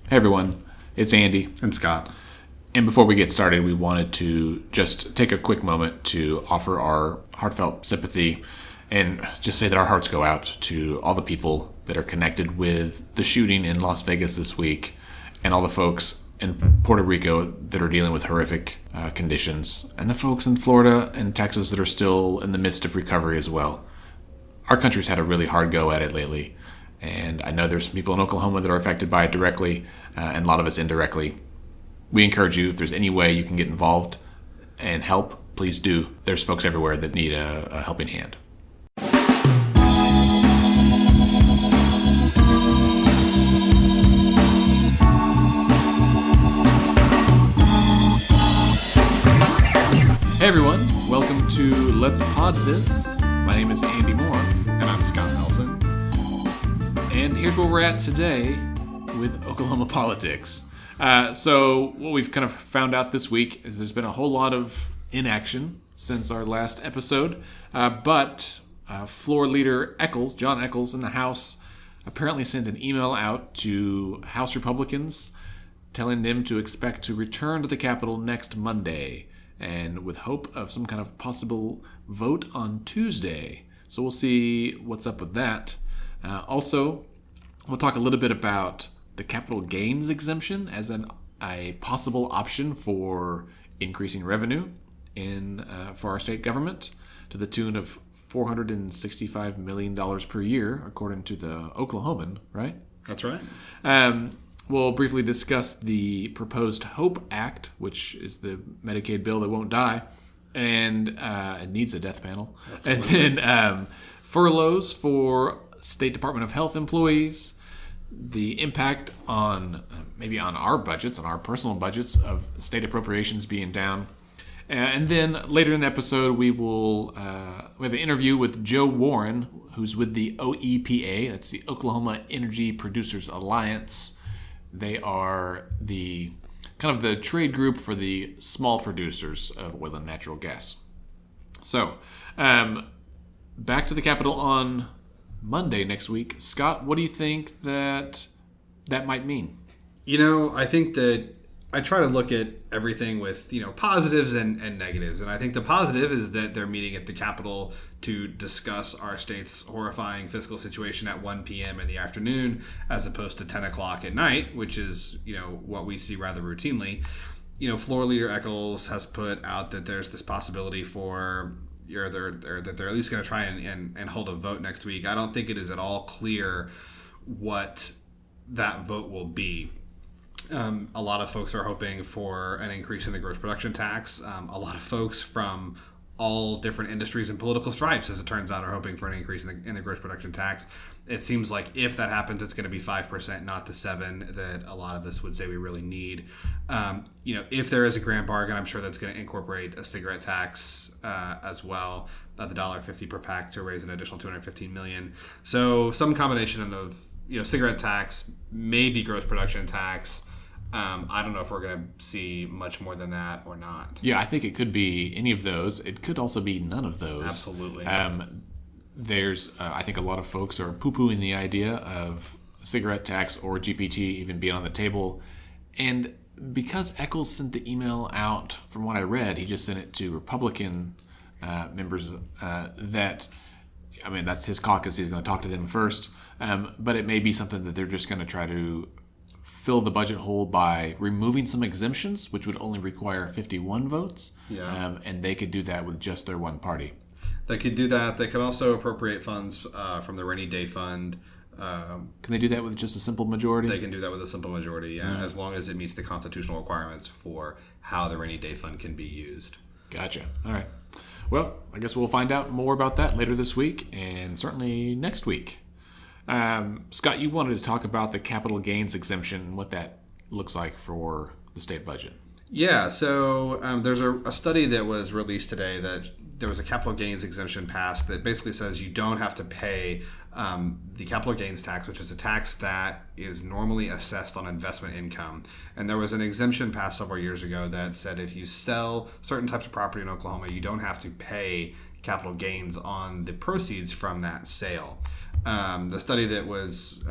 Hey everyone, it's Andy. And Scott. And before we get started, we wanted to just take a quick moment to offer our heartfelt sympathy and just say that our hearts go out to all the people that are connected with the shooting in Las Vegas this week and all the folks in Puerto Rico that are dealing with horrific conditions, and the folks in Florida and Texas that are still in the midst of recovery as well. Our country's had a really hard go at it lately, and I know there's some people in Oklahoma that are affected by it directly, and a lot of us indirectly. We encourage you, if there's any way you can get involved and help, please do. There's folks everywhere that need a helping hand. Hey everyone, welcome to Let's Pod This. My name is Andy Moore. And I'm Scott Nelson. And here's where we're at today with Oklahoma politics. So what we've kind of found out this week is there's been a whole lot of inaction since our last episode. But Floor Leader John Echols in the House, apparently sent an email out to House Republicans telling them to expect to return to the Capitol next Monday, and with hope of some kind of possible vote on Tuesday. So we'll see what's up with that. Also, we'll talk a little bit about the capital gains exemption as a possible option for increasing revenue for our state government to the tune of $465 million per year, according to the Oklahoman, right? That's right. We'll briefly discuss the proposed HOPE Act, which is the Medicaid bill that won't die, and it needs a death panel. Absolutely. And then furloughs for State Department of Health employees, the impact on maybe on our budgets, on our personal budgets of state appropriations being down. And then later in the episode, we have an interview with Joe Warren, who's with the OEPA. That's the Oklahoma Energy Producers Alliance. They are the kind of the trade group for the small producers of oil and natural gas. So, back to the Capitol on Monday next week. Scott, what do you think that might mean? I think that I try to look at everything with, positives and negatives. And I think the positive is that they're meeting at the Capitol to discuss our state's horrifying fiscal situation at 1 p.m. in the afternoon, as opposed to 10 o'clock at night, which is, what we see rather routinely. Floor Leader Echols has put out that there's this possibility for that they're at least going to try and hold a vote next week. I don't think it is at all clear what that vote will be. A lot of folks are hoping for an increase in the gross production tax. A lot of folks from all different industries and political stripes, as it turns out, are hoping for an increase in the gross production tax. It seems like if that happens, it's going to be 5%, not the 7% that a lot of us would say we really need. If there is a grand bargain, I'm sure that's going to incorporate a cigarette tax as well, the $1.50 per pack to raise an additional $215 million. So some combination of cigarette tax, maybe gross production tax. I don't know if we're going to see much more than that or not. Yeah, I think it could be any of those. It could also be none of those. Absolutely. There's, I think a lot of folks are poo-pooing the idea of cigarette tax or GPT even being on the table. And because Echols sent the email out, from what I read, he just sent it to Republican members that's his caucus. He's going to talk to them first. But it may be something that they're just going to try to fill the budget hole by removing some exemptions, which would only require 51 votes. Yeah. And they could do that with just their one party. They could do that. They could also appropriate funds from the rainy day fund. Can they do that with just a simple majority? They can do that with a simple majority, yeah, as long as it meets the constitutional requirements for how the rainy day fund can be used. Gotcha. All right. Well, I guess we'll find out more about that later this week and certainly next week. Scott, you wanted to talk about the capital gains exemption and what that looks like for the state budget. Yeah, so there's a study that was released today that there was a capital gains exemption passed that basically says you don't have to pay the capital gains tax, which is a tax that is normally assessed on investment income. And there was an exemption passed several years ago that said if you sell certain types of property in Oklahoma, you don't have to pay capital gains on the proceeds from that sale. The study that was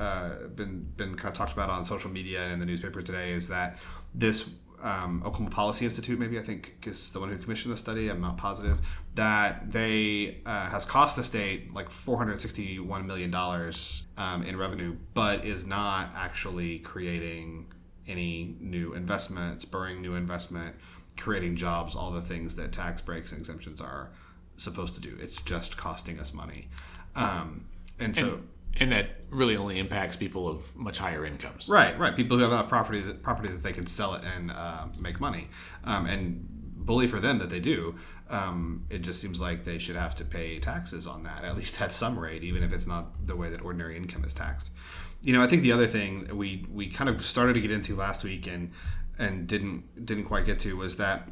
been kind of talked about on social media and in the newspaper today is that this Oklahoma Policy Institute, maybe I think is the one who commissioned the study, I'm not positive, that they has cost the state like $461 million in revenue, but is not actually creating any new investment, spurring new investment, creating jobs, all the things that tax breaks and exemptions are supposed to do. It's just costing us money. And that really only impacts people of much higher incomes. Right. People who have enough property that they can sell it and make money. And bully for them that they do. It just seems like they should have to pay taxes on that, at least at some rate, even if it's not the way that ordinary income is taxed. I think the other thing we kind of started to get into last week and didn't quite get to was that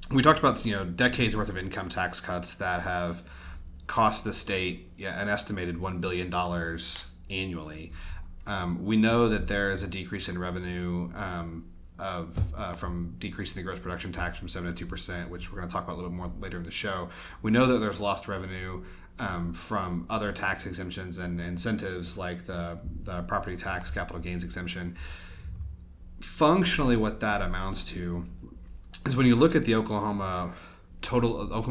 we talked about decades worth of income tax cuts that have cost the state an estimated $1 billion annually. We know that there is a decrease in revenue from decreasing the gross production tax from 7% to 2%, which we're going to talk about a little bit more later in the show. We know that there's lost revenue from other tax exemptions and incentives like the property tax capital gains exemption. Functionally, what that amounts to is when you look at the Oklahoma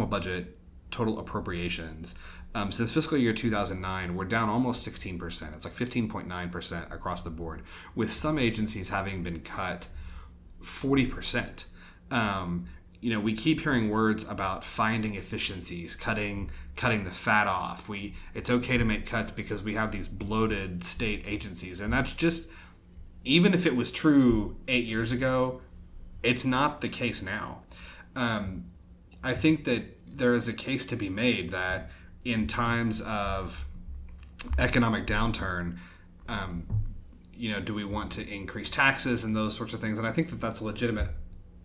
budget total appropriations, since fiscal year 2009, we're down almost 16%. It's like 15.9% across the board, with some agencies having been cut 40%. We keep hearing words about finding efficiencies, cutting the fat off. It's okay to make cuts because we have these bloated state agencies, and that's just, even if it was true 8 years ago, it's not the case now. I think that there is a case to be made that in times of economic downturn, do we want to increase taxes and those sorts of things? And I think that that's a legitimate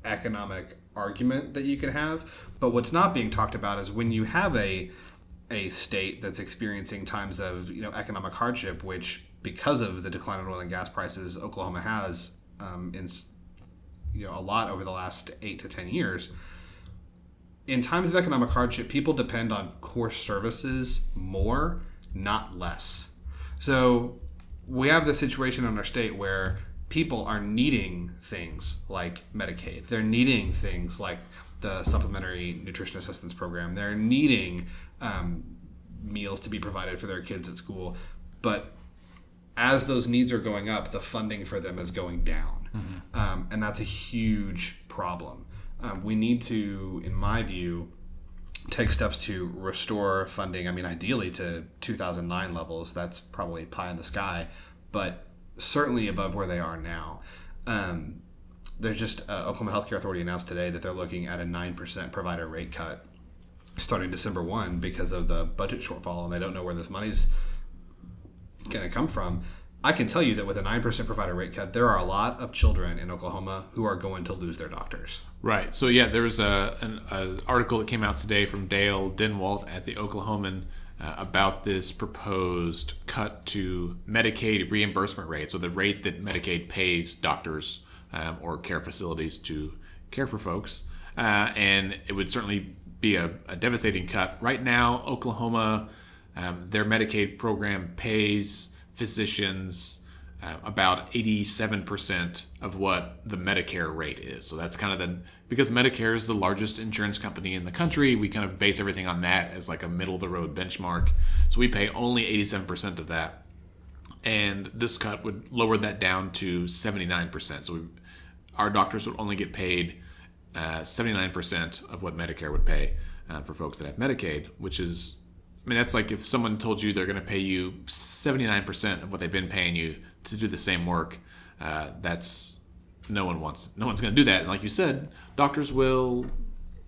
economic argument that you can have. But what's not being talked about is when you have a state that's experiencing times of economic hardship, which because of the decline in oil and gas prices, Oklahoma has a lot over the last 8 to 10 years. In times of economic hardship, people depend on core services more, not less. So we have the situation in our state where people are needing things like Medicaid. They're needing things like the Supplementary Nutrition Assistance Program. They're needing meals to be provided for their kids at school. But as those needs are going up, the funding for them is going down. Mm-hmm. And that's a huge problem. We need to, in my view, take steps to restore funding. I mean, ideally to 2009 levels. That's probably pie in the sky, but certainly above where they are now. There's just Oklahoma Healthcare Authority announced today that they're looking at a 9% provider rate cut starting December 1 because of the budget shortfall, and they don't know where this money's going to come from. I can tell you that with a 9% provider rate cut, there are a lot of children in Oklahoma who are going to lose their doctors. Right. So, there was an article that came out today from Dale Denwalt at the Oklahoman about this proposed cut to Medicaid reimbursement rate, so the rate that Medicaid pays doctors or care facilities to care for folks. And it would certainly be a devastating cut. Right now, Oklahoma, their Medicaid program pays physicians about 87% of what the Medicare rate is. So that's kind of because Medicare is the largest insurance company in the country, we kind of base everything on that as like a middle of the road benchmark. So we pay only 87% of that. And this cut would lower that down to 79%. So our doctors would only get paid 79% of what Medicare would pay for folks that have Medicaid, which is, that's like if someone told you they're going to pay you 79% of what they've been paying you to do the same work. That's no one's going to do that. And like you said, doctors will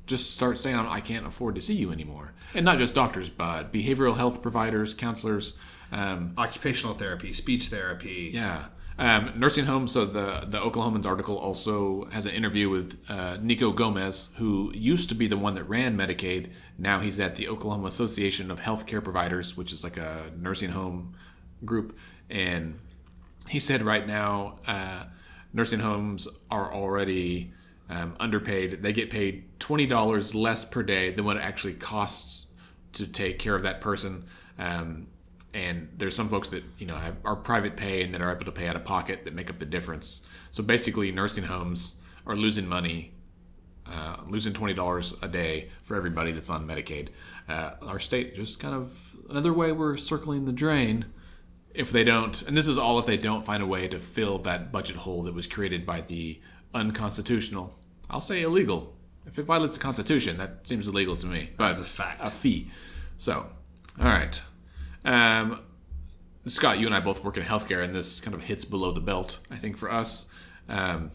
just start saying, I can't afford to see you anymore. And not just doctors, but behavioral health providers, counselors, occupational therapy, speech therapy. Yeah. Nursing homes. So the Oklahoman's article also has an interview with Nico Gomez, who used to be the one that ran Medicaid. Now he's at the Oklahoma Association of Healthcare Providers, which is like a nursing home group. And he said right now nursing homes are already underpaid. They get paid $20 less per day than what it actually costs to take care of that person. and there's some folks that are private pay and that are able to pay out of pocket that make up the difference. So basically, nursing homes are losing money, losing $20 a day for everybody that's on Medicaid. Our state just kind of another way we're circling the drain if they don't, and this is all if they don't find a way to fill that budget hole that was created by the unconstitutional, I'll say illegal. If it violates the Constitution, that seems illegal to me. But that's a fact. A fee. So, all right. Scott, you and I both work in healthcare, and this kind of hits below the belt, I think, for us, and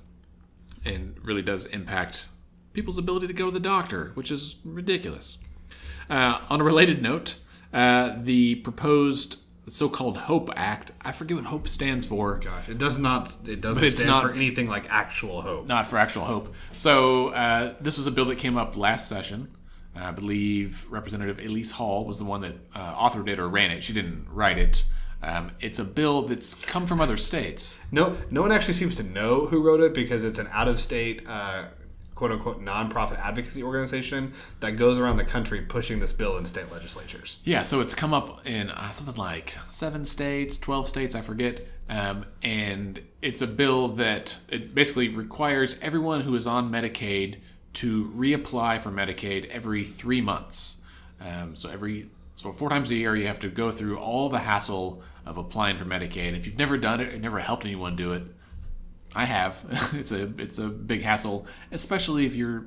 really does impact people's ability to go to the doctor, which is ridiculous. On a related note, the proposed so-called HOPE Act, I forget what HOPE stands for. Gosh, it doesn't stand for anything like actual hope. Not for actual hope. So this was a bill that came up last session. I believe Representative Elise Hall was the one that authored it or ran it. She didn't write it. It's a bill that's come from other states. No one actually seems to know who wrote it because it's an out-of-state quote-unquote nonprofit advocacy organization that goes around the country pushing this bill in state legislatures. Yeah, so it's come up in something like 7 states, 12 states, I forget. And it's a bill that it basically requires everyone who is on Medicaid to reapply for Medicaid every 3 months. So 4 times a year you have to go through all the hassle of applying for Medicaid. If you've never done it or never helped anyone do it, I have. It's a big hassle, especially if you're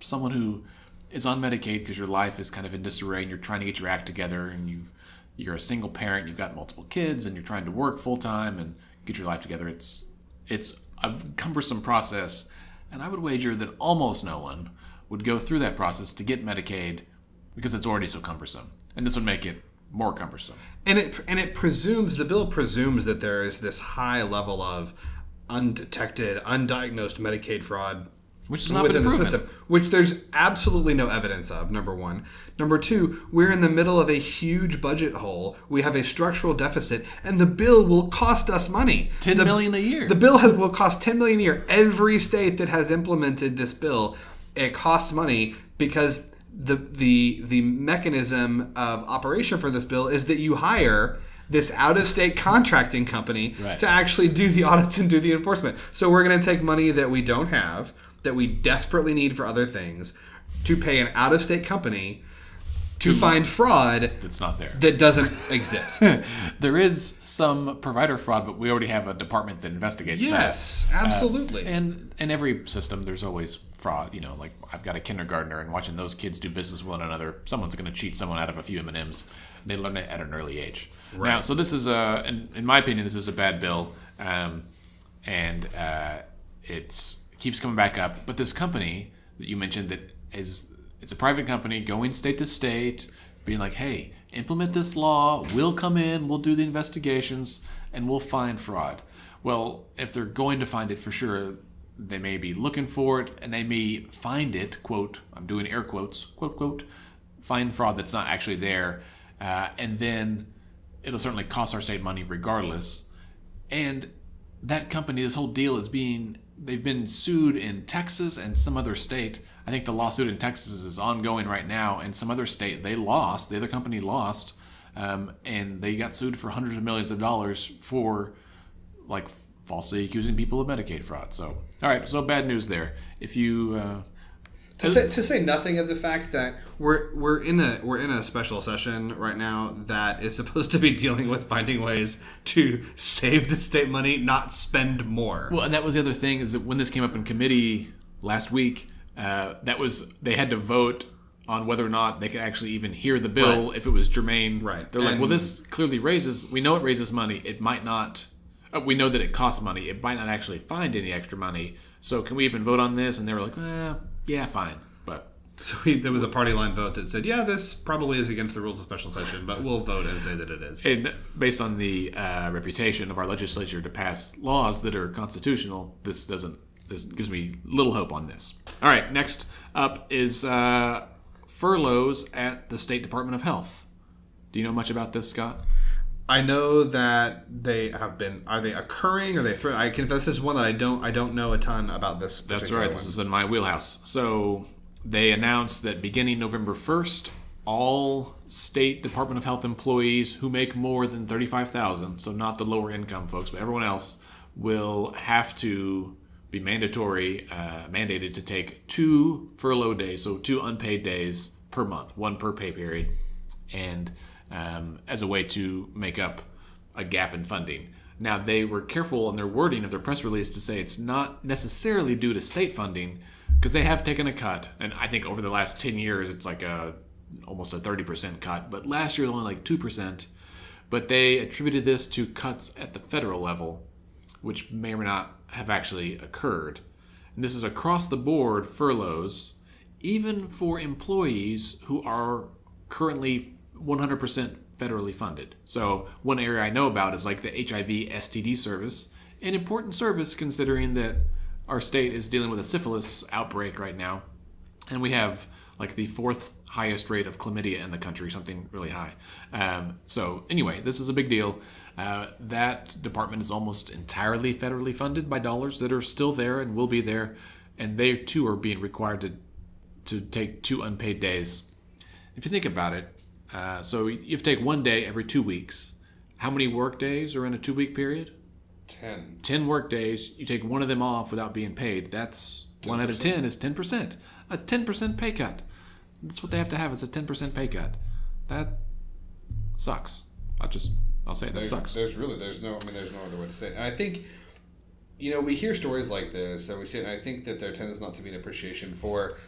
someone who is on Medicaid because your life is kind of in disarray and you're trying to get your act together and you're a single parent, you've got multiple kids, and you're trying to work full time and get your life together. It's a cumbersome process, and I would wager that almost no one would go through that process to get Medicaid because it's already so cumbersome, and this would make it more cumbersome. And the bill presumes that there is this high level of undetected, undiagnosed Medicaid fraud which has not within been the proven. system, which there's absolutely no evidence of, number one. Number two, we're in the middle of a huge budget hole. We have a structural deficit, and the bill will cost us money. $10 million a year. The bill will cost $10 million a year. Every state that has implemented this bill, it costs money because the mechanism of operation for this bill is that you hire this out-of-state contracting company to actually do the audits and do the enforcement. So we're going to take money that we don't have, that we desperately need for other things, to pay an out-of-state company to find fraud that's not there, that doesn't exist. There is some provider fraud, but we already have a department that investigates that. Yes, absolutely. And in every system, there's always fraud. Like I've got a kindergartner, and watching those kids do business with one another, someone's going to cheat someone out of a few M&Ms. They learn it at an early age. Right. Now, so this is in my opinion, this is a bad bill, and it keeps coming back up. But this company that you mentioned it's a private company going state to state, being like, hey, implement this law, we'll come in, we'll do the investigations, and we'll find fraud. Well, if they're going to find it for sure, they may be looking for it, and they may find it, quote, I'm doing air quotes, quote, quote, find fraud that's not actually there, and then it'll certainly cost our state money regardless. And that company, this whole deal they've been sued in Texas and some other state. I think the lawsuit in Texas is ongoing right now, and some other state, the other company lost, and they got sued for hundreds of millions of dollars for like falsely accusing people of Medicaid fraud. So, all right, so bad news there. If you to say nothing of the fact that we're in a special session right now that is supposed to be dealing with finding ways to save the state money, not spend more. Well, and that was the other thing, is that when this came up in committee last week, they had to vote on whether or not they could actually even hear the bill if it was germane. Right. They're like, well, this clearly we know it raises money. It might not. We know that it costs money. It might not actually find any extra money. So can we even vote on this? And they were like, yeah, fine. But so there was a party line vote that said, yeah, this probably is against the rules of special session, but we'll vote and say that it is. And based on the reputation of our legislature to pass laws that are constitutional, this gives me little hope on this. All right, next up is furloughs at the State Department of Health. Do you know much about this, Scott? I know that they have been. Are they occurring? Are they? This is one that I don't know a ton about this. That's right. This is in my wheelhouse. So they announced that beginning November 1st, all state Department of Health employees who make more than $35,000, so not the lower income folks, but everyone else, will have to be mandated to take 2 furlough days, so 2 unpaid days per month, 1 per pay period, and as a way to make up a gap in funding. Now, they were careful in their wording of their press release to say it's not necessarily due to state funding, because they have taken a cut, and I think over the last 10 years it's like almost a 30% cut, but last year it was only like 2%. But they attributed this to cuts at the federal level, which may or may not have actually occurred. And this is across the board furloughs, even for employees who are currently 100% federally funded. So one area I know about is like the HIV STD service, an important service considering that our state is dealing with a syphilis outbreak right now, and we have like the 4th highest rate of chlamydia in the country, something really high. So anyway, this is a big deal. That department is almost entirely federally funded by dollars that are still there and will be there, and they too are being required to take 2 unpaid days. If you think about it, so you have to take 1 day every 2 weeks. How many work days are in a 2-week period? 10. 10 work days. You take 1 of them off without being paid. That's 10%. 1 out of 10 is 10%. A 10% pay cut. That's what they have to have, is a 10% pay cut. That sucks. I'll say that sucks. There's no other way to say it. And I think, we hear stories like this, and we see it, and I think that there tends not to be an appreciation for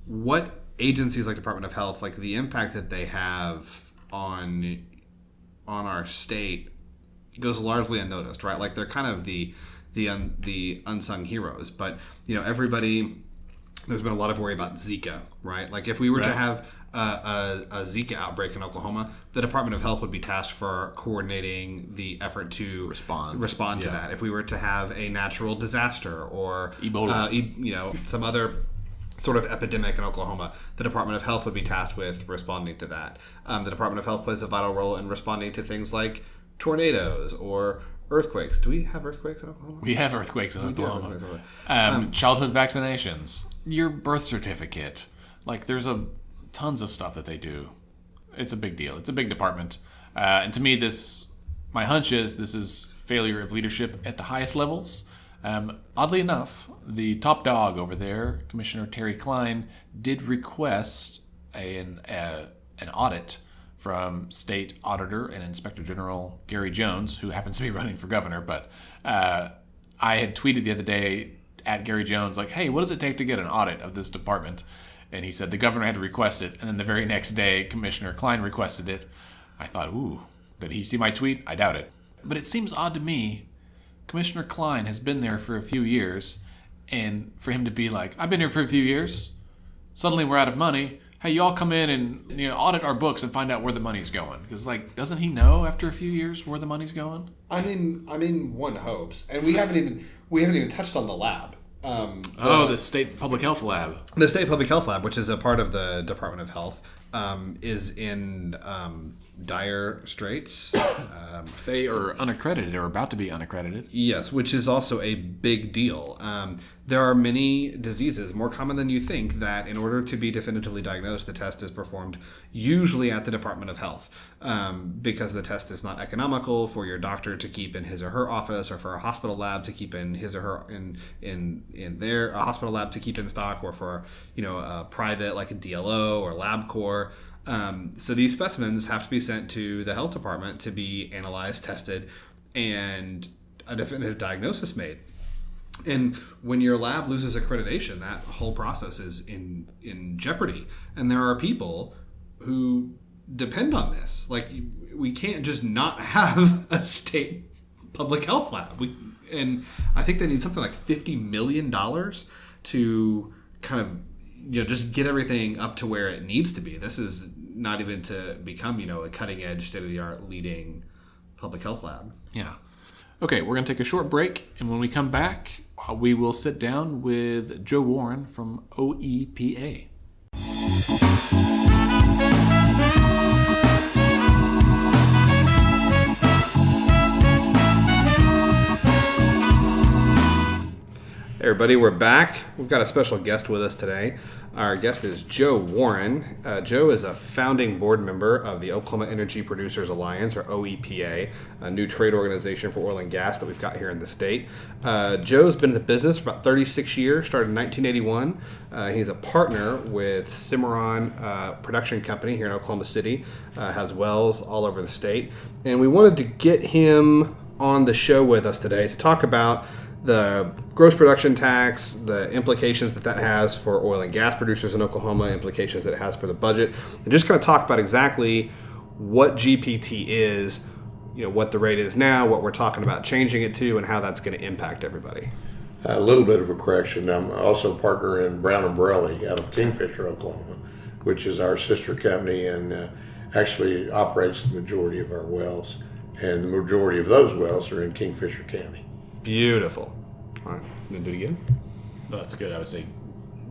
what agencies like Department of Health, like the impact that they have on our state goes largely unnoticed, right? Like they're kind of the unsung heroes. But, everybody, there's been a lot of worry about Zika, right? Like if we were to have a Zika outbreak in Oklahoma, the Department of Health would be tasked for coordinating the effort to respond to that. If we were to have a natural disaster or Ebola, some other sort of epidemic in Oklahoma, the Department of Health would be tasked with responding to that. The Department of Health plays a vital role in responding to things like tornadoes or earthquakes. Do we have earthquakes in Oklahoma? We have earthquakes in Oklahoma. Childhood vaccinations, your birth certificate. Like there's tons of stuff that they do. It's a big deal. It's a big department. And to me, my hunch is this is failure of leadership at the highest levels. Oddly enough, the top dog over there, Commissioner Terry Klein, did request an audit from State Auditor and Inspector General Gary Jones, who happens to be running for governor. But I had tweeted the other day at Gary Jones, like, hey, what does it take to get an audit of this department? And he said the governor had to request it. And then the very next day, Commissioner Klein requested it. I thought, ooh, did he see my tweet? I doubt it. But it seems odd to me. Commissioner Klein has been there for a few years, and for him to be like, I've been here for a few years, suddenly we're out of money. Hey, y'all come in and audit our books and find out where the money's going. Because doesn't he know after a few years where the money's going? I mean, one hopes, and we haven't even touched on the lab. The State Public Health Lab. The State Public Health Lab, which is a part of the Department of Health, is in dire straits. They are unaccredited, or about to be unaccredited. Yes, which is also a big deal. There are many diseases, more common than you think, that in order to be definitively diagnosed, the test is performed usually at the Department of Health, because the test is not economical for your doctor to keep in his or her office, or for a hospital lab to keep in his or her in their hospital lab to keep in stock, or for a private like a DLO or LabCorp. So these specimens have to be sent to the health department to be analyzed, tested, and a definitive diagnosis made. And when your lab loses accreditation, that whole process is in jeopardy. And there are people who depend on this. Like, we can't just not have a state public health lab. And I think they need something like $50 million to kind of just get everything up to where it needs to be. This is not even to become a cutting edge, state of the art leading public health lab. Yeah. Okay, we're going to take a short break, and when we come back, we will sit down with Joe Warren from OEPA. Hey everybody, we're back. We've got a special guest with us today. Our guest is Joe Warren. Joe is a founding board member of the Oklahoma Energy Producers Alliance, or OEPA, a new trade organization for oil and gas that we've got here in the state. Joe's been in the business for about 36 years, started in 1981. He's a partner with Cimarron Production Company here in Oklahoma City, has wells all over the state. And we wanted to get him on the show with us today to talk about the gross production tax, the implications that has for oil and gas producers in Oklahoma, implications that it has for the budget, and just kind of talk about exactly what GPT is, what the rate is now, what we're talking about changing it to, and how that's going to impact everybody. A little bit of a correction. I'm also a partner in Brown and Borelli out of Kingfisher, Oklahoma, which is our sister company and actually operates the majority of our wells. And the majority of those wells are in Kingfisher County. Beautiful. All right, going to do it again? No, that's good. I would say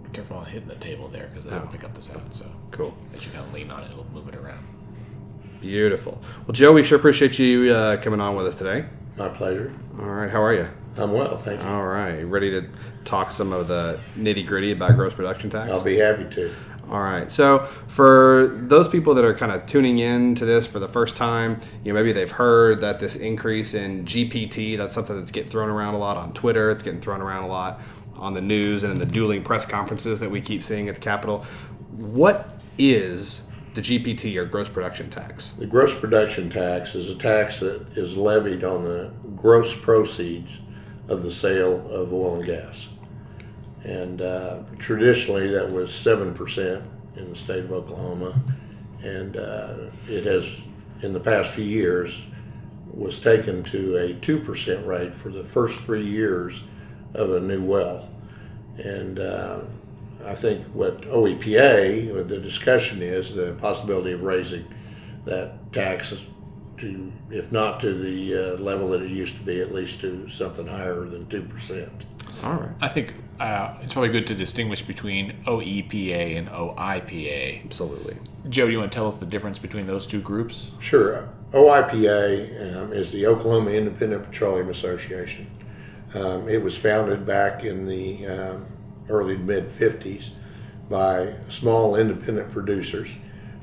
be careful on hitting the table there because it'll pick up the sound. So cool. As you kind of lean on it, it'll move it around. Beautiful. Well, Joe, we sure appreciate you coming on with us today. My pleasure. All right, how are you? I'm well, thank you. All right, ready to talk some of the nitty-gritty about gross production tax? I'll be happy to. All right. So for those people that are kind of tuning in to this for the first time, maybe they've heard that this increase in GPT, that's something that's getting thrown around a lot on Twitter. It's getting thrown around a lot on the news and in the dueling press conferences that we keep seeing at the Capitol. What is the GPT, or gross production tax? The gross production tax is a tax that is levied on the gross proceeds of the sale of oil and gas. And traditionally that was 7% in the state of Oklahoma, and it has, in the past few years, was taken to a 2% rate for the first 3 years of a new well. And I think what OEPA, or the discussion is, the possibility of raising that tax to, if not to the level that it used to be, at least to something higher than 2%. All right. I think it's probably good to distinguish between OEPA and OIPA. Absolutely. Joe, do you want to tell us the difference between those two groups? Sure. OIPA is the Oklahoma Independent Petroleum Association. It was founded back in the early mid-50s by small independent producers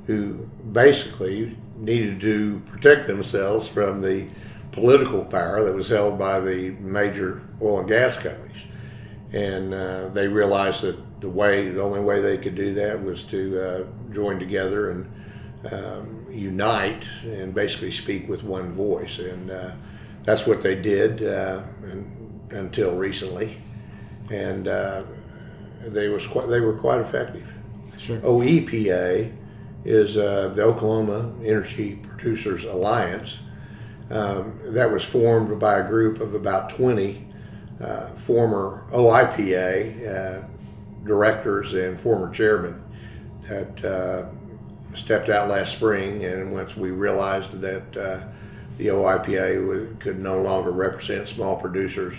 who basically needed to protect themselves from the political power that was held by the major oil and gas companies. And they realized that the only way they could do that was to join together and unite and basically speak with one voice. And that's what they did until recently. And they were quite effective. Sure. OEPA is the Oklahoma Energy Producers Alliance. That was formed by a group of about 20 former OIPA directors and former chairmen that stepped out last spring, and once we realized that the OIPA could no longer represent small producers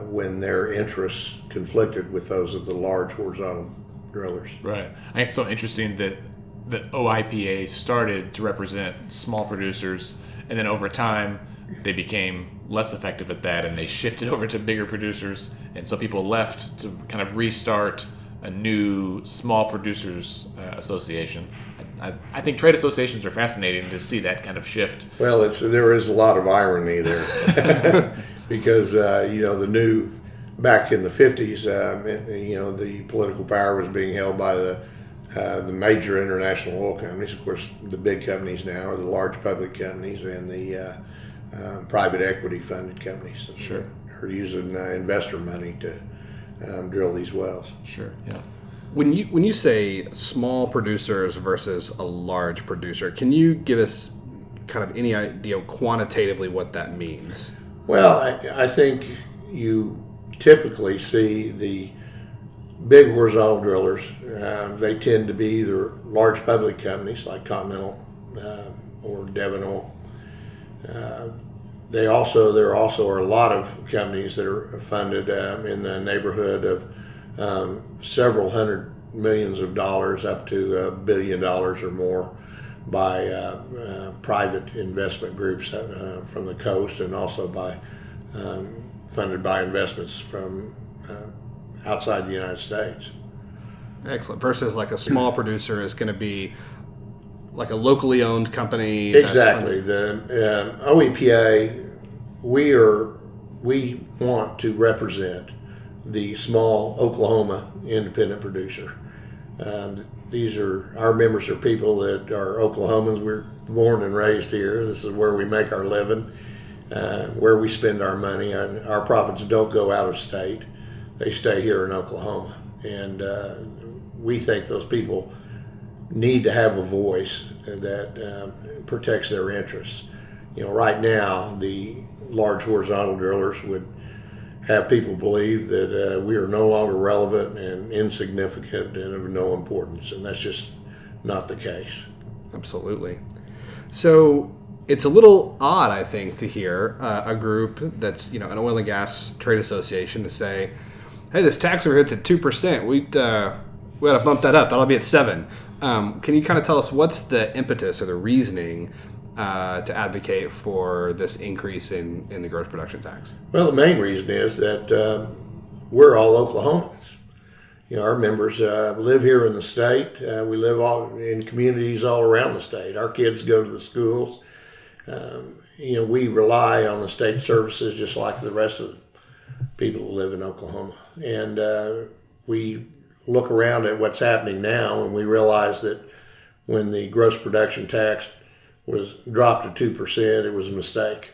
when their interests conflicted with those of the large horizontal drillers. Right. I think it's so interesting that OIPA started to represent small producers, and then over time they became less effective at that, and they shifted over to bigger producers, and so people left to kind of restart a new small producers association. I think trade associations are fascinating to see that kind of shift. Well, there is a lot of irony there because back in the 50s, the political power was being held by the major international oil companies. Of course, the big companies now are the large public companies and the private equity funded companies. Sure. Are using investor money to drill these wells. Sure. Yeah. When you say small producers versus a large producer, can you give us kind of any idea quantitatively what that means? Well, I think you typically see the big horizontal drillers. They tend to be either large public companies like Continental or Devon Oil. There also are a lot of companies that are funded in the neighborhood of several hundred millions of dollars up to $1 billion or more by private investment groups from the coast, and also by funded by investments from outside the United States. Excellent. Versus like a small producer is going to be like a locally owned company. Exactly. The OEPA, we want to represent the small Oklahoma independent producer. Our members are people that are Oklahomans. We're born and raised here. This is where we make our living, where we spend our money. Our profits don't go out of state. They stay here in Oklahoma. And we think those people need to have a voice that protects their interests. Right now, the large horizontal drillers would have people believe that we are no longer relevant and insignificant and of no importance, and that's just not the case. Absolutely. So it's a little odd, I think, to hear a group that's an oil and gas trade association to say, "Hey, this tax overhead's at 2%. We ought to bump that up. That'll be at 7%." Can you kind of tell us what's the impetus or the reasoning to advocate for this increase in the gross production tax? Well, the main reason is that we're all Oklahomans. Our members live here in the state. We live all in communities all around the state. Our kids go to the schools. We rely on the state services just like the rest of the people who live in Oklahoma. And we look around at what's happening now, and we realize that when the gross production tax was dropped to 2%, it was a mistake.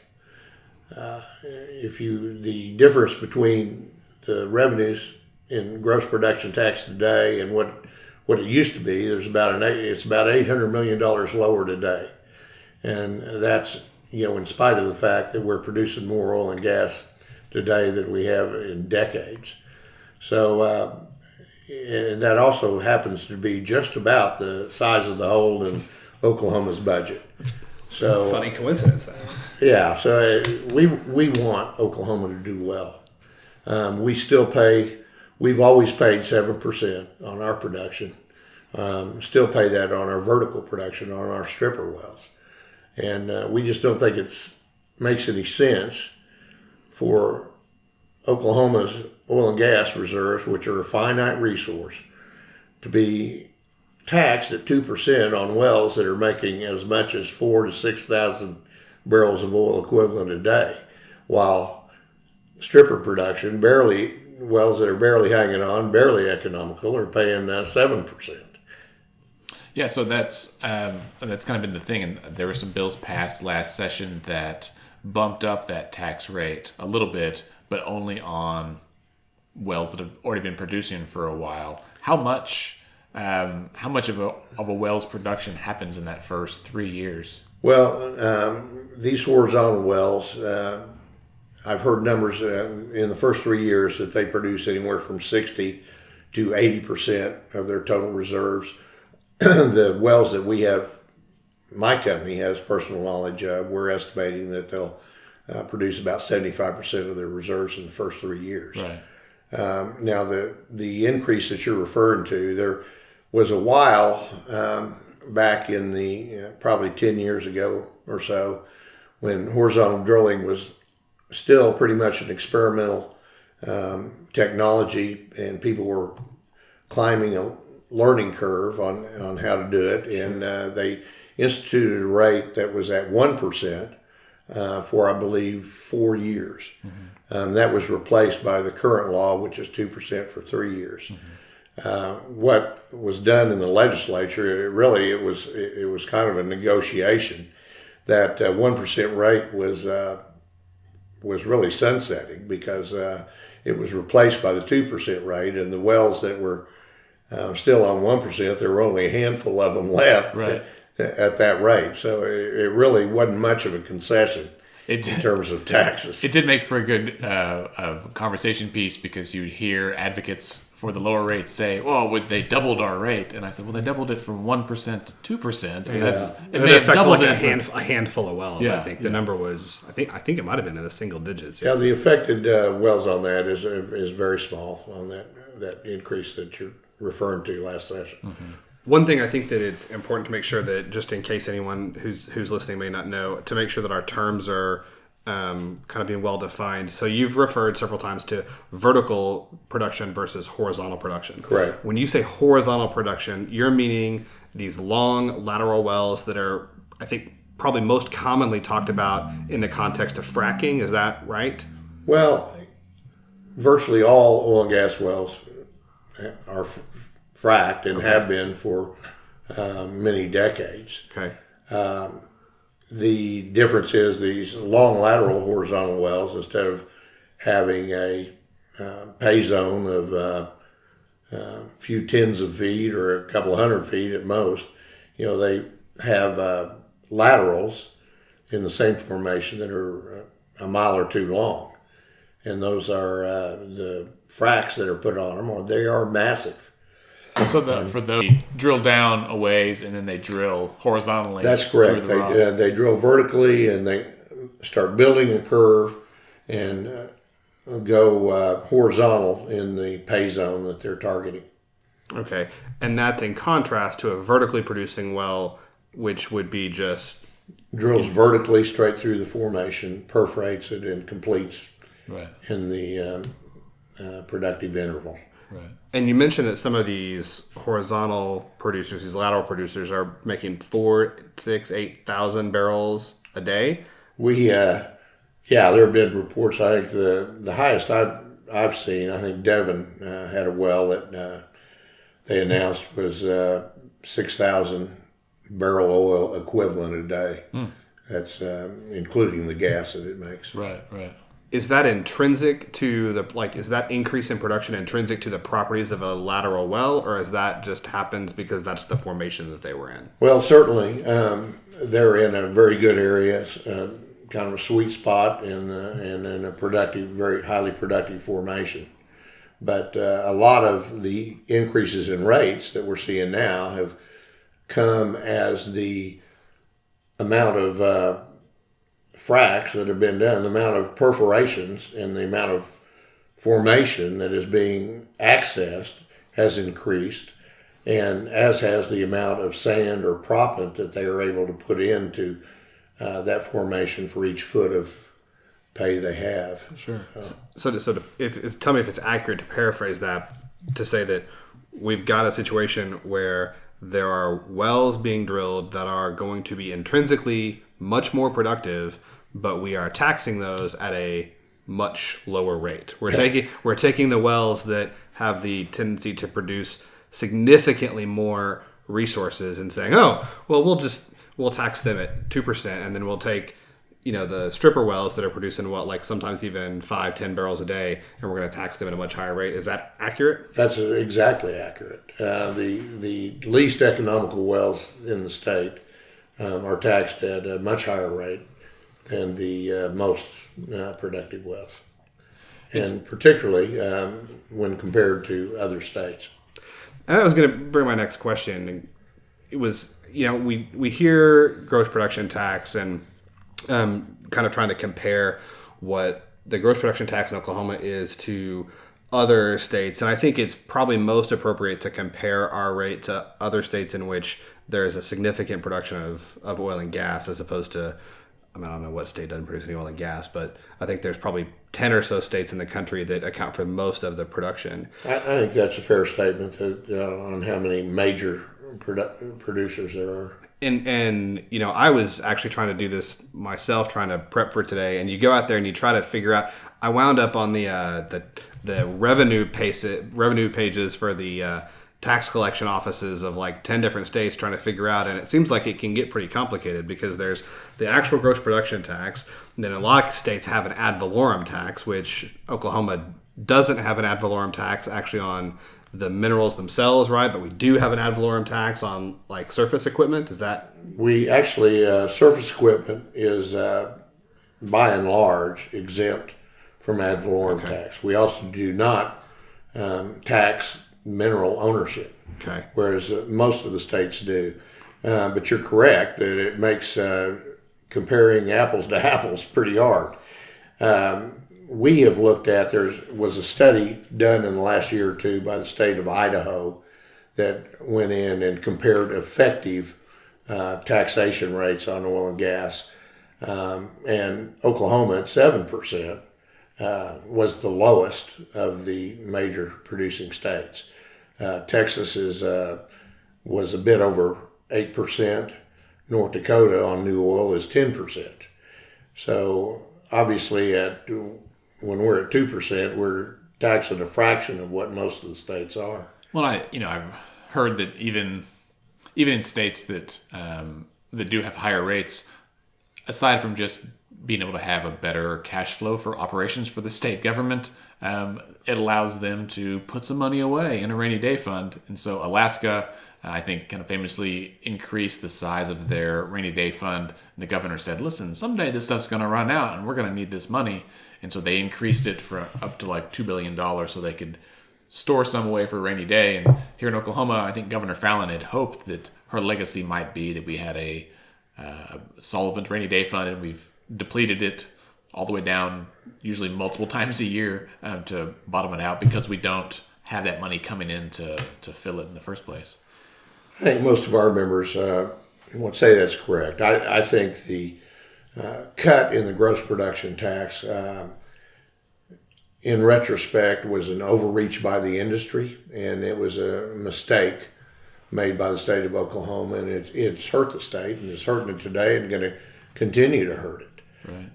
The difference between the revenues in gross production tax today and what it used to be, it's about $800 million lower today, and that's in spite of the fact that we're producing more oil and gas today than we have in decades. So, and that also happens to be just about the size of the hole in Oklahoma's budget. So funny coincidence that. Yeah, so we want Oklahoma to do well. We've always paid 7% on our production. Still pay that on our vertical production, on our stripper wells. And we just don't think it makes any sense for Oklahoma's oil and gas reserves, which are a finite resource, to be taxed at 2% on wells that are making as much as 4,000 to 6,000 barrels of oil equivalent a day, while stripper production, wells that are barely hanging on, barely economical, are paying 7%. Yeah, so that's kind of been the thing, and there were some bills passed last session that bumped up that tax rate a little bit, but only on wells that have already been producing for a while. How much of a well's production happens in that first 3 years? Well, these horizontal wells, I've heard numbers in the first 3 years that they produce anywhere from 60 to 80% of their total reserves. The wells that my company has personal knowledge of, we're estimating that they'll produce about 75% of their reserves in the first 3 years. Right. Now, the increase that you're referring to, there was a while back in the probably 10 years ago or so when horizontal drilling was still pretty much an experimental technology, and people were climbing a learning curve on how to do it. And they instituted a rate that was at 1% for, I believe, 4 years. Mm-hmm. That was replaced by the current law, which is 2% for 3 years. Mm-hmm. What was done in the legislature, it was kind of a negotiation. That 1% rate was really sunsetting because it was replaced by the 2% rate, and the wells that were still on 1%, there were only a handful of them left. Right. At that rate. So it really wasn't much of a concession in terms of taxes. It did make for a good conversation piece, because you'd hear advocates for the lower rates say, "Well, they doubled our rate," and I said, "Well, they doubled it from 1% to 2%. And it may have doubled like a handful of wells." Yeah, I think the number was. I think it might have been in the single digits. Yeah, the affected wells on that is very small on that increase that you're referring to last session. Mm-hmm. One thing I think that it's important to make sure that, just in case anyone who's listening may not know, to make sure that our terms are kind of being well defined. So you've referred several times to vertical production versus horizontal production. Correct. When you say horizontal production, you're meaning these long lateral wells that are, I think, probably most commonly talked about in the context of fracking. Is that right? Well, virtually all oil and gas wells are fracked and have been for many decades. Okay. The difference is these long lateral horizontal wells, instead of having a pay zone of a few tens of feet or a couple of 100 feet at most, they have laterals in the same formation that are a mile or two long. And those are the fracks that are put on them, or they are massive. So for those, they drill down a ways and then they drill horizontally. That's correct. They drill vertically and they start building a curve and go horizontal in the pay zone that they're targeting. Okay. And that's in contrast to a vertically producing well, which would be just... Drills vertically straight through the formation, perforates it, and completes in the productive interval. Right. And you mentioned that some of these horizontal producers, these lateral producers, are making 4,000, 6,000, 8,000 barrels a day. There have been reports. I think the highest I've seen, I think Devon had a well that they announced was 6,000 barrel oil equivalent a day. That's including the gas that it makes. Right. Is that intrinsic to is that increase in production intrinsic to the properties of a lateral well, or is that just happens because that's the formation that they were in? Well, certainly they're in a very good area, kind of a sweet spot and in a productive, very highly productive formation. But a lot of the increases in rates that we're seeing now have come as the amount of fracks that have been done, the amount of perforations and the amount of formation that is being accessed has increased, and as has the amount of sand or proppant that they are able to put into that formation for each foot of pay they have. Sure. Tell me if it's accurate to paraphrase that, to say that we've got a situation where there are wells being drilled that are going to be intrinsically much more productive, but we are taxing those at a much lower rate. We're taking the wells that have the tendency to produce significantly more resources and saying, oh, well, we'll tax them at 2%, and then we'll take the stripper wells that are producing sometimes even 5-10 barrels a day, and we're going to tax them at a much higher rate. Is that accurate? That's exactly accurate. The least economical wells in the state are taxed at a much higher rate than the most productive wells, and particularly when compared to other states. And that was going to bring my next question. It was, we hear gross production tax and kind of trying to compare what the gross production tax in Oklahoma is to other states. And I think it's probably most appropriate to compare our rate to other states in which there is a significant production of oil and gas, as opposed to, I don't know what state doesn't produce any oil and gas, but I think there's probably 10 or so states in the country that account for most of the production. I think that's a fair statement on how many major producers there are. And I was actually trying to do this myself, trying to prep for today. And you go out there and you try to figure out. I wound up on the revenue pages for the tax collection offices of 10 different states, trying to figure out. And it seems like it can get pretty complicated, because there's the actual gross production tax, and then a lot of states have an ad valorem tax, which Oklahoma doesn't have an ad valorem tax actually on the minerals themselves, right? But we do have an ad valorem tax on surface equipment. Is that? We actually, surface equipment is by and large exempt from ad valorem tax. We also do not tax mineral ownership, whereas most of the states do. But you're correct that it makes comparing apples to apples pretty hard. We have looked at, there was a study done in the last year or two by the state of Idaho that went in and compared effective taxation rates on oil and gas and Oklahoma at 7% was the lowest of the major producing states. Texas was a bit over 8%. North Dakota on new oil is 10%. So obviously, when we're at 2%, we're taxing a fraction of what most of the states are. Well, I've heard that even in states that that do have higher rates, aside from just being able to have a better cash flow for operations for the state government, it allows them to put some money away in a rainy day fund. And so Alaska, I think, kind of famously increased the size of their rainy day fund. And the governor said, listen, someday this stuff's going to run out and we're going to need this money. And so they increased it for up to like $2 billion so they could store some away for a rainy day. And here in Oklahoma, I think Governor Fallon had hoped that her legacy might be that we had a solvent rainy day fund, and we've depleted it all the way down, usually multiple times a year, to bottom it out because we don't have that money coming in to fill it in the first place. I think most of our members would say that's correct. I think the cut in the gross production tax, in retrospect, was an overreach by the industry, and it was a mistake made by the state of Oklahoma, and it's hurt the state, and it's hurting it today and going to continue to hurt it. Right.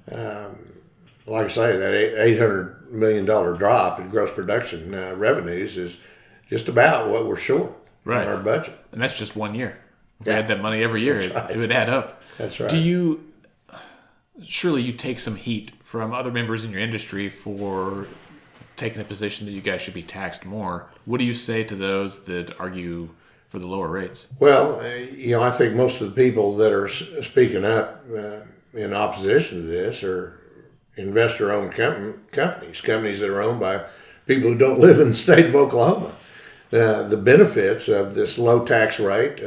Like I say, that $800 million drop in gross production revenues is just about what we're short in our budget. And that's just 1 year. If we had that money every year, it would add up. That's right. Surely you take some heat from other members in your industry for taking a position that you guys should be taxed more. What do you say to those that argue for the lower rates? Well, I think most of the people that are speaking up in opposition to this are investor-owned companies that are owned by people who don't live in the state of Oklahoma. The benefits of this low tax rate,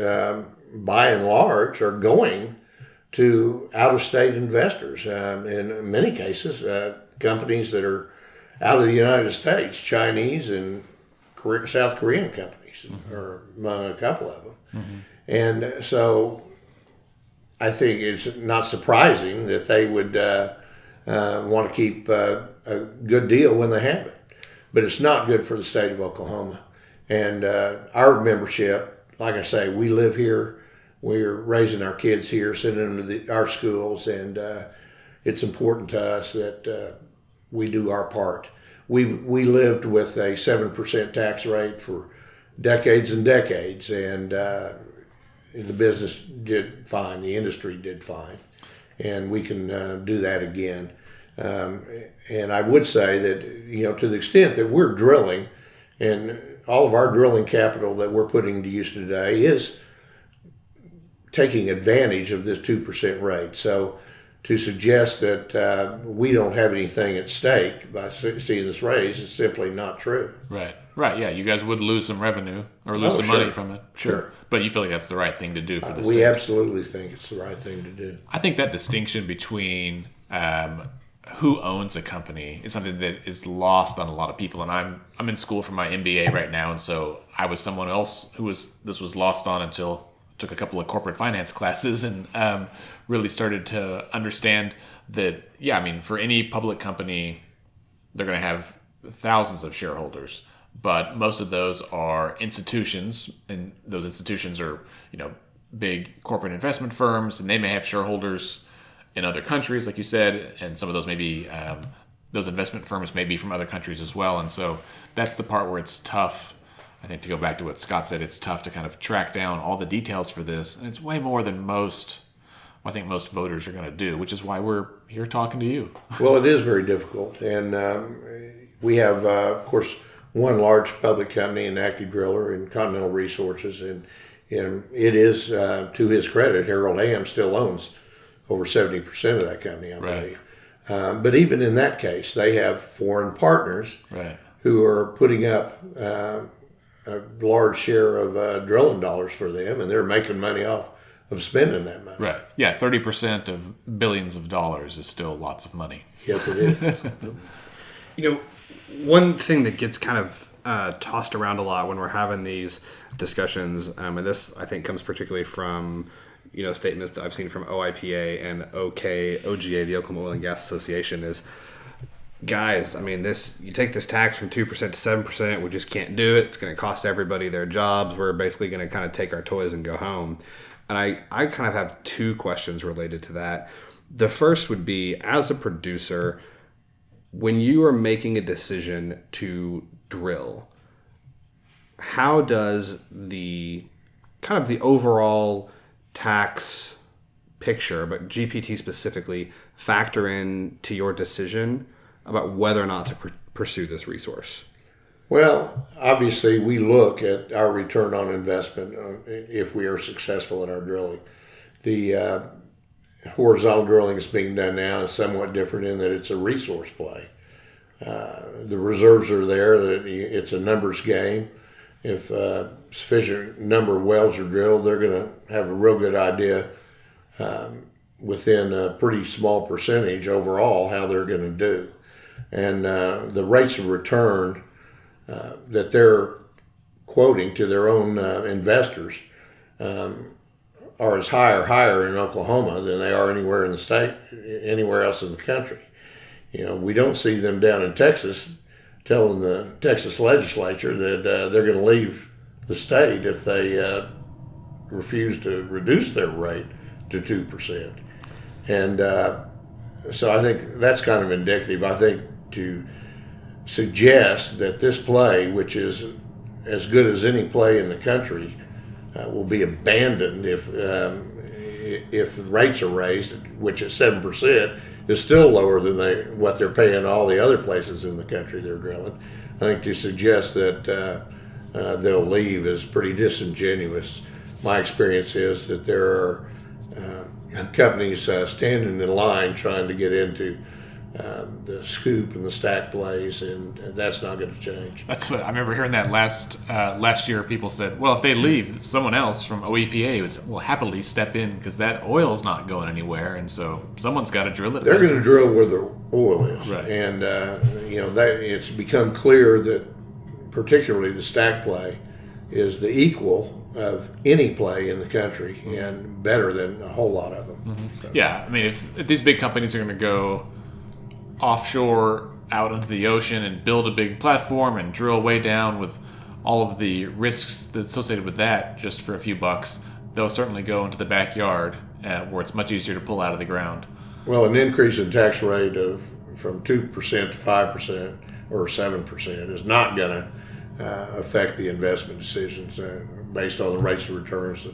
by and large, are going to out-of-state investors. In many cases, companies that are out of the United States, Chinese and South Korean companies, are among a couple of them. Mm-hmm. And so I think it's not surprising that they would want to keep a good deal when they have it. But it's not good for the state of Oklahoma. And our membership, like I say, we live here. We're raising our kids here, sending them to our schools, and it's important to us that we do our part. We lived with a 7% tax rate for decades and decades, and the business did fine, the industry did fine, and we can do that again. And I would say that, to the extent that we're drilling, and all of our drilling capital that we're putting to use today is taking advantage of this 2% rate. So to suggest that we don't have anything at stake by seeing this raise is simply not true. Right. Yeah, you guys would lose some revenue or lose some money from it. Sure. But you feel like that's the right thing to do for the state. We absolutely think it's the right thing to do. I think that distinction between who owns a company is something that is lost on a lot of people. And I'm in school for my MBA right now, and so I was someone else this was lost on until I took a couple of corporate finance classes and really started to understand that, for any public company, they're going to have thousands of shareholders, but most of those are institutions, and those institutions are, big corporate investment firms, and they may have shareholders in other countries, like you said, and some of those may be, those investment firms may be from other countries as well. And so that's the part where it's tough. I think, to go back to what Scott said, it's tough to kind of track down all the details for this. And it's way more than most voters are going to do, which is why we're here talking to you. Well, it is very difficult. And we have, of course, one large public company, an active driller in Continental Resources. And it is, to his credit, Harold Hamm still owns over 70% of that company, I believe. But even in that case, they have foreign partners who are putting up a large share of drilling dollars for them, and they're making money off of spending that money. Right. Yeah, 30% of billions of dollars is still lots of money. Yes, it is. One thing that gets kind of tossed around a lot when we're having these discussions, and this, I think, comes particularly from statements that I've seen from OIPA and OGA, the Oklahoma Oil and Gas Association, is, guys, I mean, you take this tax from 2% to 7%, we just can't do it. It's going to cost everybody their jobs. We're basically going to kind of take our toys and go home. And I kind of have two questions related to that. The first would be, as a producer, when you are making a decision to drill, how does the kind of the overall tax picture, but GPT specifically, factor in to your decision about whether or not to pursue this resource? Well, obviously, we look at our return on investment if we are successful in our drilling. The horizontal drilling that's being done now is somewhat different in that it's a resource play. The reserves are there. It's a numbers game. If a sufficient number of wells are drilled, they're going to have a real good idea within a pretty small percentage overall how they're going to do. And the rates of return that they're quoting to their own investors are as high or higher in Oklahoma than they are anywhere in the state, anywhere else in the country. We don't see them down in Texas telling the Texas legislature that they're going to leave the state if they refuse to reduce their rate to 2%. And so I think that's kind of indicative. I think to suggest that this play, which is as good as any play in the country, will be abandoned if the rates are raised, which at 7% is still lower than what they're paying all the other places in the country they're drilling. I think to suggest that they'll leave is pretty disingenuous. My experience is that there are companies standing in line trying to get into the scoop and the stack plays, and that's not going to change. That's what I remember hearing that last year. People said, well, if they leave, someone else from OEPA will happily step in because that oil's not going anywhere, and so someone's got to drill it. They're going to drill where the oil is, right? And that it's become clear that particularly the stack play is the equal of any play in the country and better than a whole lot of them. Mm-hmm. So. Yeah, I mean, if these big companies are going to go offshore out into the ocean and build a big platform and drill way down with all of the risks that's associated with that just for a few bucks, they'll certainly go into the backyard where it's much easier to pull out of the ground. Well, an increase in tax rate from 2% to 5% or 7% is not going to affect the investment decisions based on the rates of returns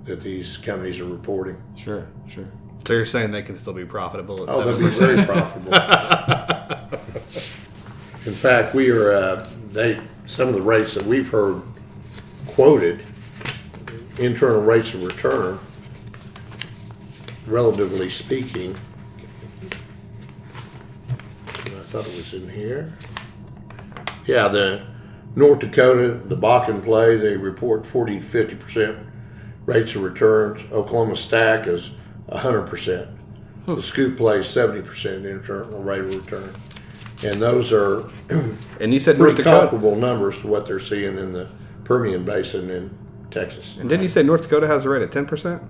that these companies are reporting. Sure. So you're saying they can still be profitable at 7%? They'll be very profitable. In fact, we are some of the rates that we've heard quoted, internal rates of return, relatively speaking. I thought it was in here. Yeah, the North Dakota, the Bakken play, they report 40 to 50% rates of returns. Oklahoma stack is 100%. The scoop plays 70% internal rate of return. And those are and you said pretty North Dakota comparable numbers to what they're seeing in the Permian Basin in Texas. And didn't you say North Dakota has a rate of 10%?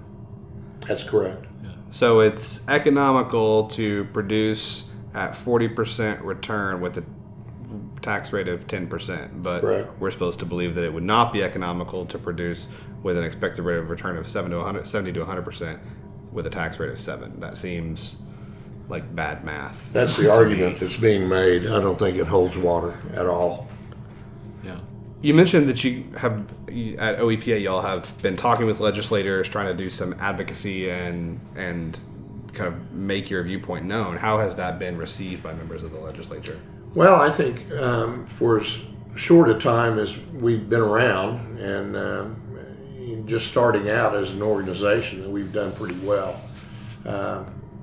That's correct. So it's economical to produce at 40% return with a tax rate of 10%, but Correct. We're supposed to believe that it would not be economical to produce with an expected rate of return of 70 to 100% with a tax rate of 7%. That seems like bad math. That's the argument that's being made. I don't think it holds water at all. Yeah. You mentioned that at OEPA, y'all have been talking with legislators, trying to do some advocacy and kind of make your viewpoint known. How has that been received by members of the legislature? Well, I think for as short a time as we've been around and just starting out as an organization, that we've done pretty well.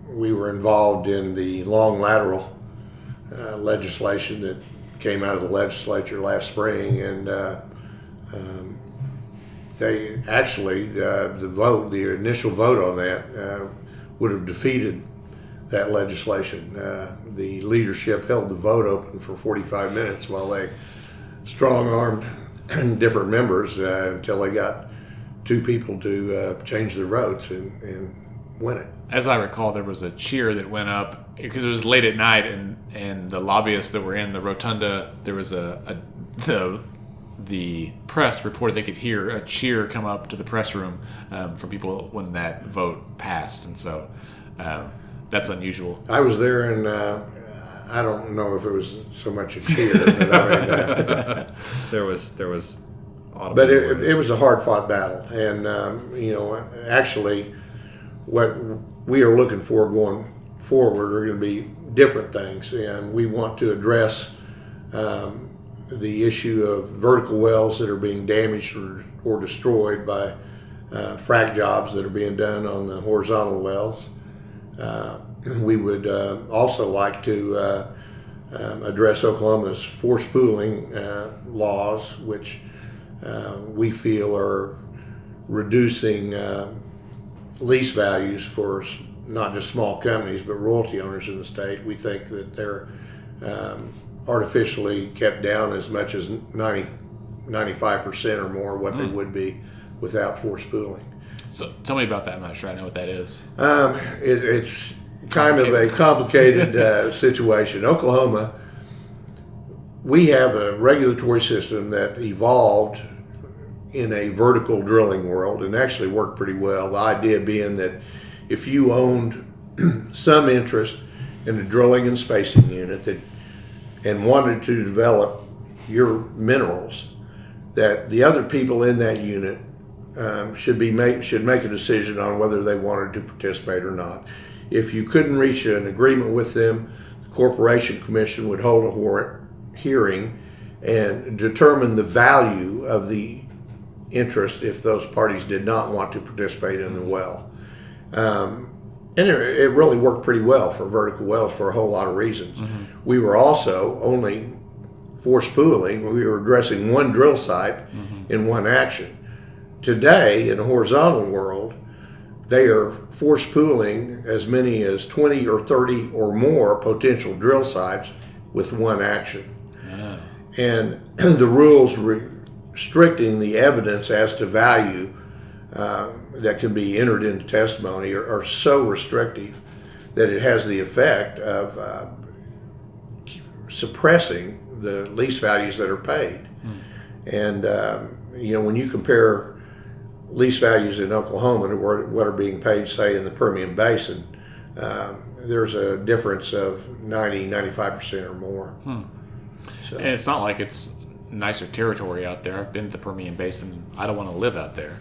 We were involved in the long lateral legislation that came out of the legislature last spring, and they actually, the initial vote on that would have defeated that legislation. The leadership held the vote open for 45 minutes while they strong-armed different members until they got two people to change their votes and win it. As I recall, there was a cheer that went up because it was late at night, and the lobbyists that were in the rotunda, there was the press reported they could hear a cheer come up to the press room from people when that vote passed, and so that's unusual. I was there, and I don't know if it was so much a cheer, but I mean, there was audible but noise. it was a hard-fought battle, and actually, what we are looking for going forward are going to be different things, and we want to address the issue of vertical wells that are being damaged or destroyed by frac jobs that are being done on the horizontal wells. We would also like to address Oklahoma's forced pooling laws, which we feel are reducing lease values for not just small companies but royalty owners in the state. We think that they're artificially kept down as much as 95% or more what they would be without forced pooling. So tell me about that. I'm not sure I know what that is. It's kind of a complicated situation. Oklahoma, we have a regulatory system that evolved in a vertical drilling world and actually worked pretty well. The idea being that if you owned some interest in a drilling and spacing unit and wanted to develop your minerals, that the other people in that unit should make a decision on whether they wanted to participate or not. If you couldn't reach an agreement with them, the Corporation Commission would hold a hearing and determine the value of the interest if those parties did not want to participate in the well. And it really worked pretty well for vertical wells for a whole lot of reasons. Mm-hmm. We were also only forced pooling. We were addressing one drill site in one action. Today, in a horizontal world, they are forced pooling as many as 20 or 30 or more potential drill sites with one action. Yeah. And the rules restricting the evidence as to value that can be entered into testimony are so restrictive that it has the effect of suppressing the lease values that are paid. And when you compare lease values in Oklahoma to what are being paid, say, in the Permian Basin, there's a difference of 95% or more. So. And it's not like it's nicer territory out there. I've been to the Permian Basin. I don't want to live out there.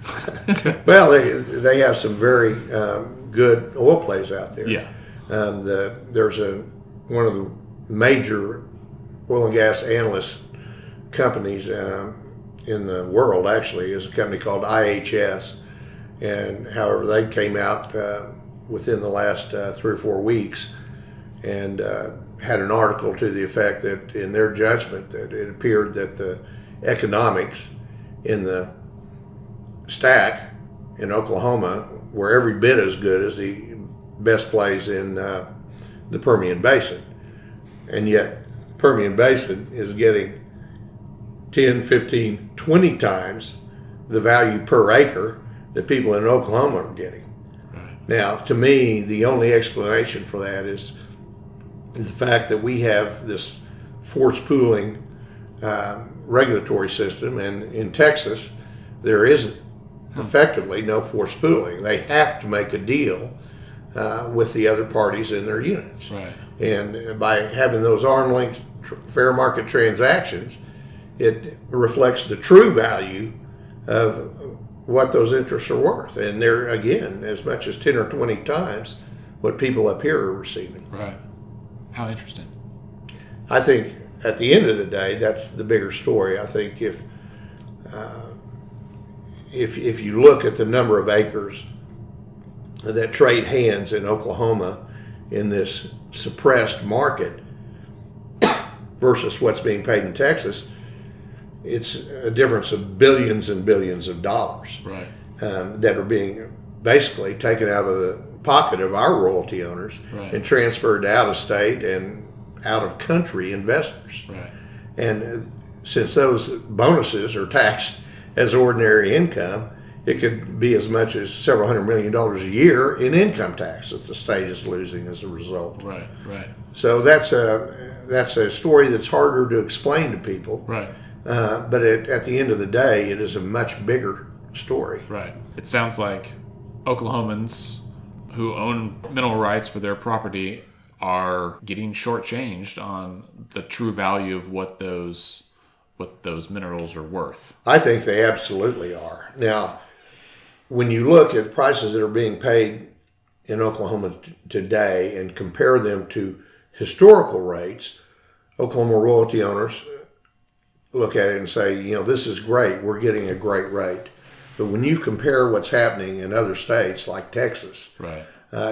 Well, they have some very good oil plays out there. Yeah. There's one of the major oil and gas analyst companies in the world, actually, is a company called IHS. And however, they came out within the last 3 or 4 weeks and had an article to the effect that in their judgment that it appeared that the economics in the stack in Oklahoma were every bit as good as the best plays in the Permian Basin. And yet Permian Basin is getting 10, 15, 20 times the value per acre that people in Oklahoma are getting. Right. Now, to me, the only explanation for that is the fact that we have this forced pooling regulatory system, and in Texas, there isn't effectively no forced pooling. They have to make a deal with the other parties in their units. Right. And by having those arm's length fair market transactions, it reflects the true value of what those interests are worth. And they're, again, as much as 10 or 20 times what people up here are receiving. Right. How interesting. I think at the end of the day, that's the bigger story. I think if you look at the number of acres that trade hands in Oklahoma in this suppressed market versus what's being paid in Texas, it's a difference of billions and billions of dollars. Right. That are being basically taken out of the pocket of our royalty owners. Right. And transferred to out of state and out of country investors. Right. And since those bonuses are taxed as ordinary income it could be as much as several $100 million a year in income tax that the state is losing as a result. Right. So that's a story that's harder to explain to people. Right. But at the end of the day, it is a much bigger story. Right. It sounds like Oklahomans who own mineral rights for their property are getting shortchanged on the true value of what those minerals are worth. I think they absolutely are. Now, when you look at the prices that are being paid in Oklahoma today and compare them to historical rates, Oklahoma royalty owners look at it and say, this is great. We're getting a great rate. But when you compare what's happening in other states like Texas, right,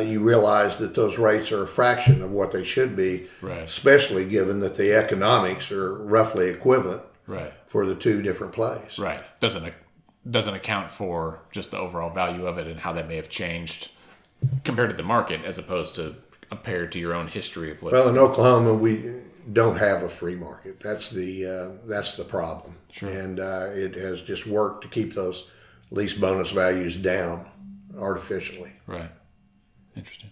you realize that those rates are a fraction of what they should be, right, especially given that the economics are roughly equivalent, right, for the two different plays. Right. Doesn't account for just the overall value of it and how that may have changed compared to the market as opposed to compared to your own history of what. Well, in Oklahoma, we don't have a free market. That's the problem. Sure. And it has just worked to keep those lease bonus values down artificially. Right. Interesting.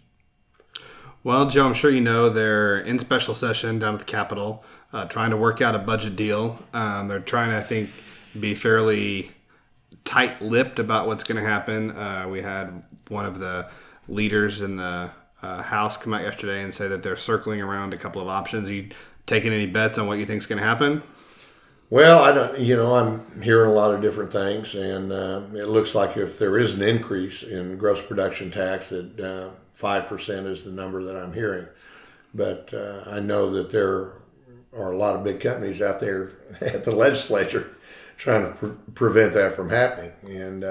Well, Joe, I'm sure you know they're in special session down at the Capitol, trying to work out a budget deal. They're trying to, I think, be fairly tight-lipped about what's going to happen. We had one of the leaders in the House come out yesterday and say that they're circling around a couple of options. Are you taking any bets on what you think is going to happen? Well, I don't. I'm hearing a lot of different things, and it looks like if there is an increase in gross production tax, that 5% is the number that I'm hearing. But I know that there are a lot of big companies out there at the legislature trying to prevent that from happening. And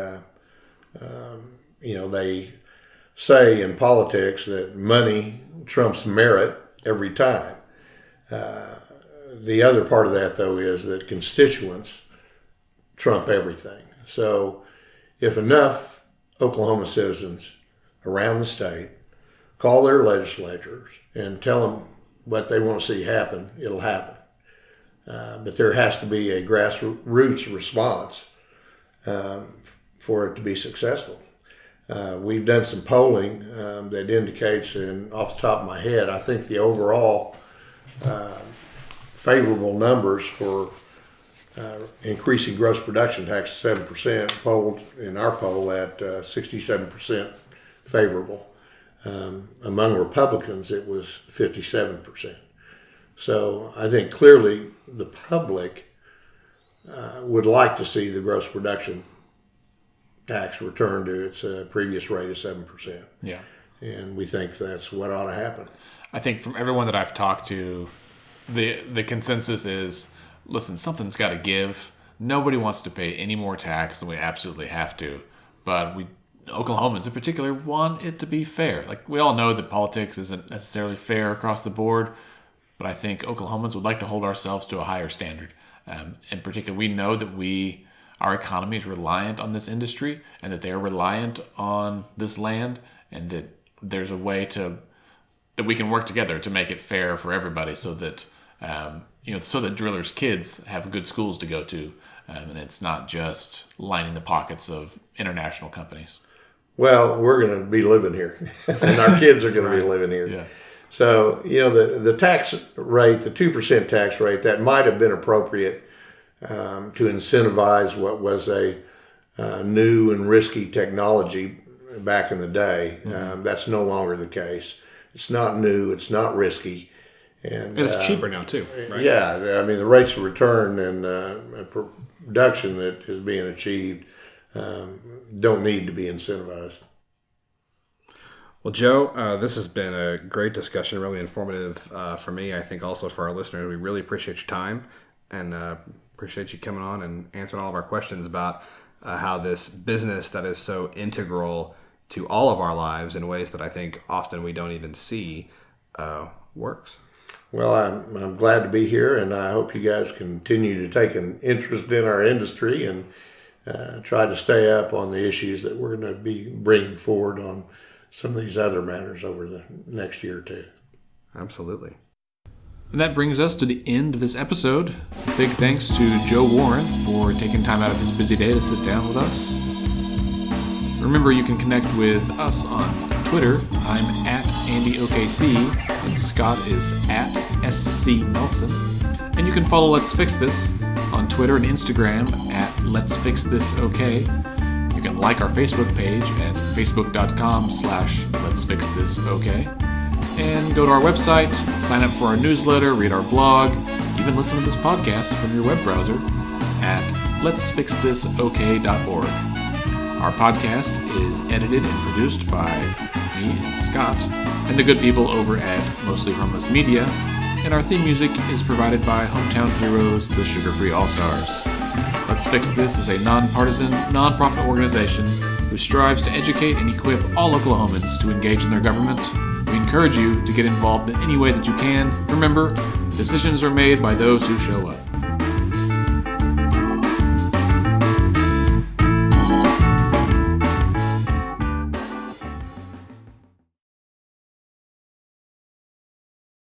they say in politics that money trumps merit every time. The other part of that, though, is that constituents trump everything. So if enough Oklahoma citizens around the state call their legislators and tell them what they want to see happen, it'll happen. But there has to be a grassroots response for it to be successful. We've done some polling that indicates, and off the top of my head, I think the overall favorable numbers for increasing gross production tax to 7%, polled in our poll at 67% favorable. Among Republicans, it was 57%. So I think clearly the public would like to see the gross production tax return to its previous rate of 7%. Yeah. And we think that's what ought to happen. I think from everyone that I've talked to, the consensus is, listen, something's got to give. Nobody wants to pay any more tax than we absolutely have to. But Oklahomans in particular want it to be fair. Like, we all know that politics isn't necessarily fair across the board, but I think Oklahomans would like to hold ourselves to a higher standard. In particular, we know that our economy is reliant on this industry and that they are reliant on this land, and that there's a way that we can work together to make it fair for everybody, so that so that drillers' kids have good schools to go to, and it's not just lining the pockets of international companies. Well, we're going to be living here, and our kids are going to be living here. Yeah. So, the tax rate, the 2% tax rate, that might have been appropriate to incentivize what was a new and risky technology back in the day. Mm-hmm. That's no longer the case. It's not new. It's not risky. And it's cheaper now, too, right? Yeah. I mean, the rates of return and production that is being achieved don't need to be incentivized. Well, Joe, this has been a great discussion, really informative for me. I think also for our listeners. We really appreciate your time and appreciate you coming on and answering all of our questions about how this business that is so integral to all of our lives in ways that I think often we don't even see works. Well, I'm glad to be here, and I hope you guys continue to take an interest in our industry and try to stay up on the issues that we're going to be bringing forward on some of these other matters over the next year or two. Absolutely. And that brings us to the end of this episode. Big thanks to Joe Warren for taking time out of his busy day to sit down with us. Remember, you can connect with us on Twitter. I'm at AndyOKC, and Scott is at SCNelson. And you can follow Let's Fix This on Twitter and Instagram at Let's Fix This OK. You can like our Facebook page at facebook.com/Let's Fix This OK. And go to our website, sign up for our newsletter, read our blog, even listen to this podcast from your web browser at letsfixthisok.org. Our podcast is edited and produced by me and Scott and the good people over at Mostly Harmless Media, and our theme music is provided by Hometown Heroes, the Sugar Free All-Stars. Let's Fix This is a nonpartisan, nonprofit organization who strives to educate and equip all Oklahomans to engage in their government. We encourage you to get involved in any way that you can. Remember, decisions are made by those who show up.